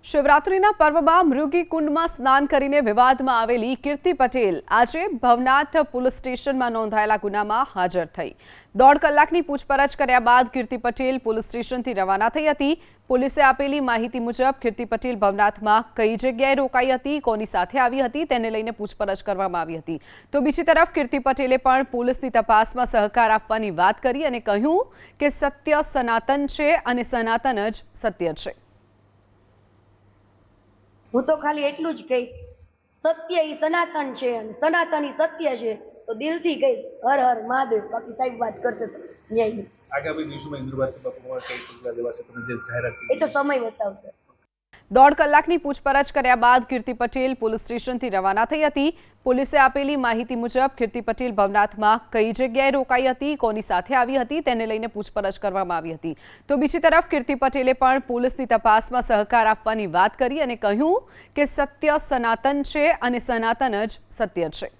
શિવરાત્રીના પર્વમાં મૃગી કુંડમાં સ્નાન કરીને વિવાદમાં આવેલી કીર્તિ પટેલ આજે ભવનાથ પોલીસ સ્ટેશનમાં નોંધાયેલા ગુનામાં હાજર થઈ। 1.5 કલાકની પૂછપરછ કર્યા બાદ કીર્તિ પટેલ પોલીસ સ્ટેશનથી રવાના થઈ હતી। પોલીસે આપેલી માહિતી મુજબ કીર્તિ પટેલ ભવનાથમાં કઈ જગ્યાએ રોકાઈ હતી, કોની સાથે આવી હતી તેને લઈને પૂછપરછ કરવામાં આવી હતી। તો બીજી તરફ કીર્તિ પટેલે પણ પોલીસની તપાસમાં સહકાર આપવાની વાત કરી અને કહ્યું કે સત્ય સનાતન છે અને સનાતન જ સત્ય છે। હું તો ખાલી એટલું જ કહીશ, સત્ય ઈ સનાતન છે અને સનાતન ઈ સત્ય છે। તો દિલથી કહીશ હર હર મહાદેવ। બાકી સાહેબ વાત કરશે ન્યાયની। આગામી દિવસોમાં ઇન્દ્રવાસી બાપુમાં કઈ પગલાં લેવાશે તમે જે જાહેરાત કરી એ તો સમય બતાવશે। 1.5 કલાકની પૂછપરછ કર્યા બાદ કીર્તિ પટેલ પોલીસ સ્ટેશનથી રવાના થઈ હતી। પોલીસે આપેલી માહિતી મુજબ કીર્તિ પટેલ ભવનાથમાં કઈ જગ્યાએ રોકાઈ હતી, કોની સાથે આવી હતી તેને લઈને પૂછપરછ કરવામાં આવી હતી। તો બીજી તરફ કીર્તિ પટેલે પણ પોલીસની તપાસમાં સહકાર આપવાની વાત કરી અને કહ્યું કે સત્ય સનાતન છે અને સનાતન જ સત્ય છે।